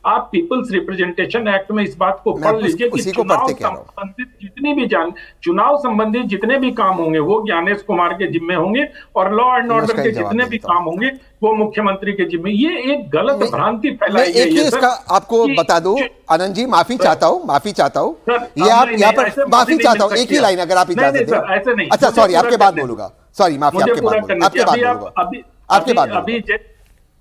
आप peoples representation act में इस बात को पढ़ लीजिए कि चुनाव संबंधित जितने भी काम होंगे वो ज्ञानेश कुमार के जिम्मे होंगे, और लॉ एंड ऑर्डर के जितने भी काम होंगे वो मुख्यमंत्री के जिम्मे। ये एक गलत भ्रांति फैलाई गई है। इसका आपको बता दूं आनंद जी, माफी चाहता हूं ये आप यहाँ पर माफी चाहता हूं, एक ही लाइन अगर आप इजाजत दें। ऐसे नहीं, अच्छा सॉरी, आपके बाद बोलूंगा, सॉरी माफी, आपके बाद बोलूंगा।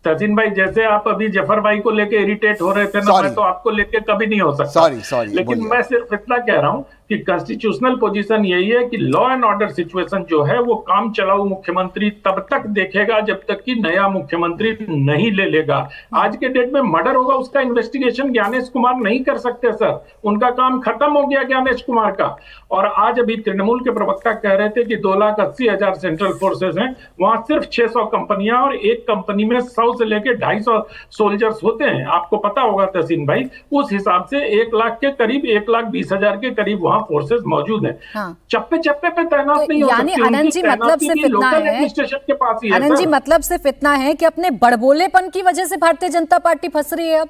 सचिन भाई, जैसे आप अभी जफर भाई को लेके इरिटेट हो रहे थे ना, मैं तो आपको लेके कभी नहीं हो सकता। सॉरी, लेकिन मैं सिर्फ इतना कह रहा हूं कि कॉन्स्टिट्यूशनल पोजीशन यही है कि लॉ एंड ऑर्डर सिचुएशन जो है वो काम चलाऊ मुख्यमंत्री तब तक देखेगा जब तक कि नया मुख्यमंत्री नहीं ले लेगा। आज के डेट में मर्डर होगा, उसका इन्वेस्टिगेशन ज्ञानेश कुमार नहीं कर सकते सर, उनका काम खत्म हो गया ज्ञानेश कुमार का। और आज अभी तृणमूल के प्रवक्ता कह रहे थे कि 2,80,000 सेंट्रल फोर्सेस हैं, वहां सिर्फ 600 कंपनियां और एक कंपनी में 100 से लेके 250 सोल्जर्स होते हैं। आपको पता होगा तहसीन भाई, उस हिसाब से 1 लाख के करीब, 1,20,000 के करीब वहां फोर्सेस मौजूद है। हाँ। चप्पे चप्पे पे तैनात नहीं हो सकती। आनंद जी मतलब सिर्फ इतना है, आनंद जी मतलब सिर्फ इतना है कि अपने बड़बोलेपन की वजह से भारतीय जनता पार्टी फंस रही है अब।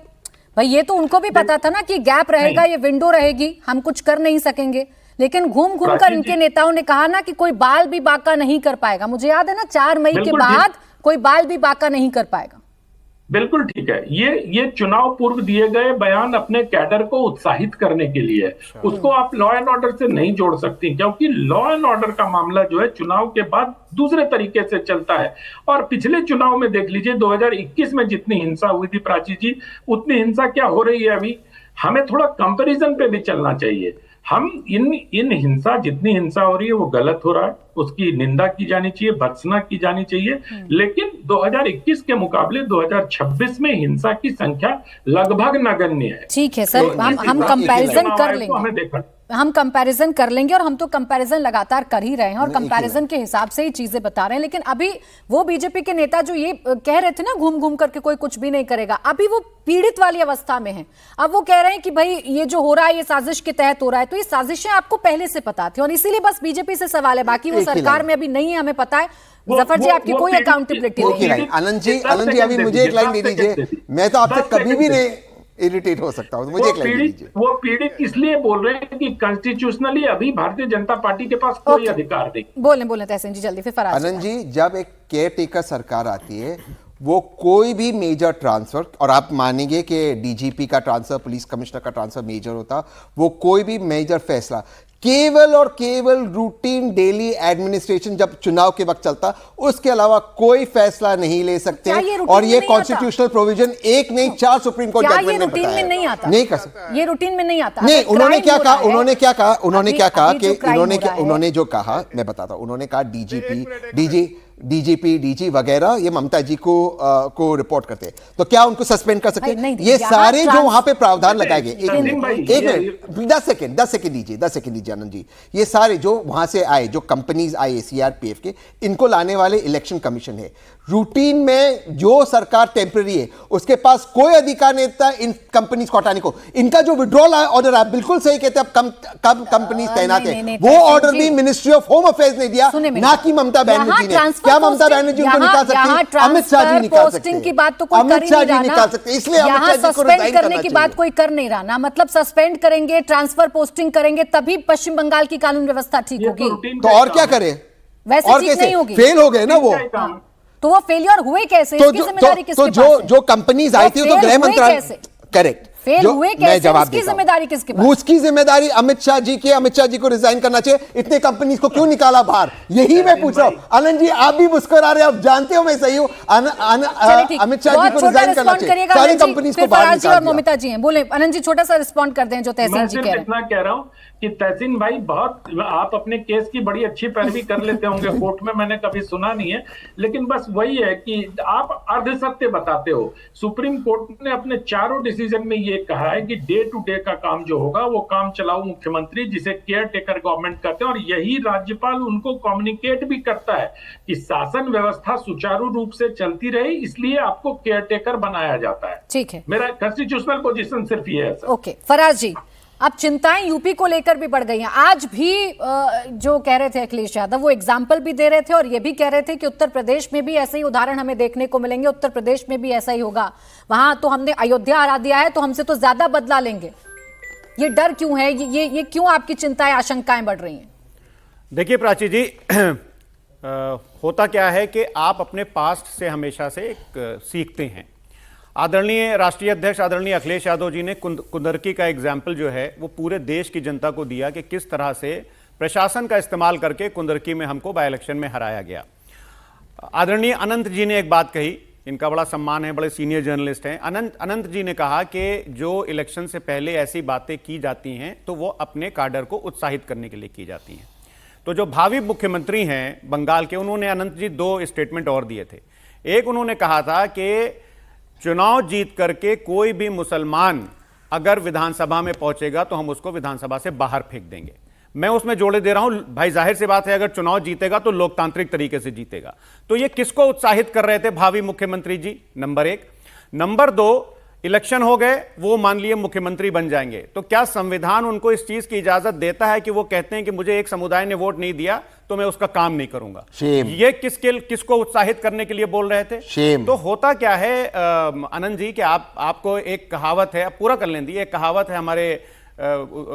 भाई ये तो उनको भी पता था ना कि गैप रहेगा, ये विंडो रहेगी, हम कुछ कर नहीं सकेंगे, लेकिन घूम घूम कर इनके नेताओं ने कहा ना कि कोई बाल भी बाका नहीं कर पाएगा। मुझे याद है ना 4 मई के बाद कोई बाल भी बाका नहीं कर पाएगा। बिल्कुल ठीक है। ये चुनाव पूर्व दिए गए बयान अपने कैडर को उत्साहित करने के लिए, उसको आप लॉ एंड ऑर्डर से नहीं जोड़ सकती, क्योंकि लॉ एंड ऑर्डर का मामला जो है चुनाव के बाद दूसरे तरीके से चलता है। और पिछले चुनाव में देख लीजिए 2021 में जितनी हिंसा हुई थी प्राची जी, उतनी हिंसा क्या हो रही है अभी। हमें थोड़ा कंपैरिजन पे भी चलना चाहिए। हम इन हिंसा, जितनी हिंसा हो रही है वो गलत हो रहा है, उसकी निंदा की जानी चाहिए, भर्त्सना की जानी चाहिए। लेकिन 2021 के मुकाबले 2026 में हिंसा की संख्या लगभग नगण्य है। ठीक है सर, हम कंपैरिजन कर लेंगे, हमें देखा हम कंपैरिजन कर लेंगे, और हम तो कंपैरिजन लगातार कर ही रहे हैं और कंपैरिजन के हिसाब से ही चीजें बता रहे हैं। लेकिन अभी वो बीजेपी के नेता जो ये कह रहे थे ना घूम घूम करके कोई कुछ भी नहीं करेगा, अभी वो पीड़ित वाली अवस्था में है। अब वो कह रहे हैं कि भाई ये जो हो रहा है ये साजिश के तहत हो रहा है। तो ये साजिशें आपको पहले से पता थी और इसीलिए बस बीजेपी से सवाल है, बाकी वो सरकार में अभी नहीं है, हमें पता है। जफर जी आपकी कोई अकाउंटेबिलिटी नहीं है। आनंद जी अभी मुझे एक लाइन दे दीजिए, मैं तो आपसे कभी भी नहीं इरिटेट हो सकता हूं, तो मुझे एक लाइन दीजिए। वो पीड़ित इसलिए बोल रहे हैं कि कॉन्स्टिट्यूशनली अभी भारतीय जनता पार्टी के पास कोई अधिकार नहीं। बोले तहसीन जी जल्दी, फिर फराज। आनंद जी, जब एक केयर टेकर सरकार आती है, वो कोई भी मेजर ट्रांसफर, और आप मानेंगे कि डीजीपी का ट्रांसफर, पुलिस कमिश्नर का ट्रांसफर मेजर होता, वो कोई भी मेजर फैसला केवल और केवल रूटीन डेली एडमिनिस्ट्रेशन जब चुनाव के वक्त चलता, उसके अलावा कोई फैसला नहीं ले सकते। और ये कॉन्स्टिट्यूशनल प्रोविजन एक नहीं 4 सुप्रीम कोर्ट जजमेंट ने बताया में नहीं आता, नहीं कर सकते। ये रूटीन में नहीं आता। नहीं, उन्होंने क्या कहा कि उन्होंने जो कहा मैं बताता हूं, उन्होंने कहा डीजीपी डीजी वगैरह ये ममता जी को रिपोर्ट करते हैं, तो क्या उनको सस्पेंड कर सकते हैं? ये सारे जो वहां पे प्रावधान लगाए गए, एक मिनट 10 सेकंड दीजिए आनंद जी, ये सारे जो वहां से आए, जो कंपनीज आए सीआरपीएफ के, इनको लाने वाले इलेक्शन कमीशन है। रूटीन में जो सरकार टेम्पररी है उसके पास कोई अधिकार नहीं था इन कंपनीज को हटाने को। इनका जो विड्रॉल ऑर्डर, आप बिल्कुल सही कहते हैं, अब कम कंपनीज तैनात है, वो ऑर्डर भी मिनिस्ट्री ऑफ होम अफेयर्स ने दिया, ना कि ममता बनर्जी ने। क्या ममता बनर्जी उनको निकाल सकती है? अमित शाह जी निकाल सकते हैं, की बात तो कोई अमित शाह जी निकाल सकते हैं, इसलिए अमित शाह जी को रिजाइन करने की बात कोई कर नहीं रहा ना। मतलब सस्पेंड करेंगे, ट्रांसफर पोस्टिंग करेंगे, तभी पश्चिम बंगाल की कानून व्यवस्था ठीक होगी। तो और क्या करे? वैसे ठीक नहीं होगी। फेल हो गए ना वो, तो वो फेलियर हुए कैसे? इसकी जिम्मेदारी किसके पास है? जो कंपनीज आई थी तो गृह मंत्रालय, करेक्ट, फेल हुए कैसे? उसकी जिम्मेदारी किसके पास? उसकी जिम्मेदारी अमित शाह जी की, अमित शाह जी को रिजाइन करना चाहिए। इतने कंपनीज को क्यों निकाला बाहर, यही मैं पूछ रहा हूँ। आनंद जी आप भी मुस्कुरा रहे हैं, आप जानते हो मैं सही हूँ। अमित शाह जी को रिजाइन करना चाहिए, सारी कंपनीज को बाहर निकाल दिया। ममता जी हैं, बोले आनंद जी छोटा सा रिस्पॉन्ड कर दें जो तहसीन जी कह रहे हैं। इतना कह रहा हूँ कि तहसीन भाई बहुत, आप अपने केस की बड़ी अच्छी पैरवी कर लेते होंगे, कोर्ट में मैंने कभी सुना नहीं है, लेकिन बस वही है कि आप अर्ध सत्य बताते हो। सुप्रीम कोर्ट ने अपने चारों डिसीजन में ये कहा है कि डे टू डे का काम जो होगा वो काम चलाऊ मुख्यमंत्री, जिसे केयर टेकर गवर्नमेंट करते हैं, और यही राज्यपाल उनको कम्युनिकेट भी करता है कि शासन व्यवस्था सुचारू रूप से चलती रहे, इसलिए आपको केयर टेकर बनाया जाता है। ठीक है, मेरा कॉन्स्टिट्यूशनल पोजीशन सिर्फ ये है। ओके, फराज जी अब चिंताएं यूपी को लेकर भी बढ़ गई हैं। आज भी जो कह रहे थे अखिलेश यादव, वो एग्जाम्पल भी दे रहे थे और ये भी कह रहे थे कि उत्तर प्रदेश में भी ऐसे ही उदाहरण हमें देखने को मिलेंगे, उत्तर प्रदेश में भी ऐसा ही होगा। वहां तो हमने अयोध्या हरा दिया है, तो हमसे तो ज्यादा बदला लेंगे। ये डर क्यों है? ये क्यों आपकी चिंताएं, आशंकाएं बढ़ रही हैं? देखिए प्राची जी, होता क्या है कि आप अपने पास्ट से हमेशा से सीखते हैं। आदरणीय राष्ट्रीय अध्यक्ष आदरणीय अखिलेश यादव जी ने कुंदरकी का एग्जाम्पल जो है वो पूरे देश की जनता को दिया कि किस तरह से प्रशासन का इस्तेमाल करके कुंदरकी में हमको बाय इलेक्शन में हराया गया। आदरणीय अनंत जी ने एक बात कही, इनका बड़ा सम्मान है, बड़े सीनियर जर्नलिस्ट हैं। अनंत जी ने कहा कि जो इलेक्शन से पहले ऐसी बातें की जाती हैं तो वो अपने काडर को उत्साहित करने के लिए की जाती हैं। तो जो भावी मुख्यमंत्री हैं बंगाल के, उन्होंने अनंत जी 2 स्टेटमेंट और दिए थे। एक उन्होंने कहा था कि चुनाव जीत करके कोई भी मुसलमान अगर विधानसभा में पहुंचेगा तो हम उसको विधानसभा से बाहर फेंक देंगे। मैं उसमें जोड़े दे रहा हूं, भाई जाहिर सी बात है अगर चुनाव जीतेगा तो लोकतांत्रिक तरीके से जीतेगा। तो ये किसको उत्साहित कर रहे थे भावी मुख्यमंत्री जी? नंबर 1। नंबर 2, इलेक्शन हो गए, वो मान लिए मुख्यमंत्री बन जाएंगे, तो क्या संविधान उनको इस चीज की इजाजत देता है कि वो कहते हैं कि मुझे एक समुदाय ने वोट नहीं दिया तो मैं उसका काम नहीं करूंगा? ये किसको उत्साहित करने के लिए बोल रहे थे? तो होता क्या है आनंद जी कि आपको एक कहावत है, पूरा कर लें दी, एक कहावत है हमारे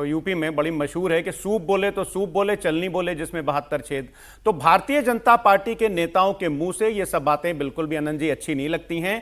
यूपी में बड़ी मशहूर है कि सूप बोले तो सूप बोले, चलनी बोले जिसमें 72 छेद। तो भारतीय जनता पार्टी के नेताओं के मुंह से ये सब बातें बिल्कुल भी आनंद जी अच्छी नहीं लगती हैं।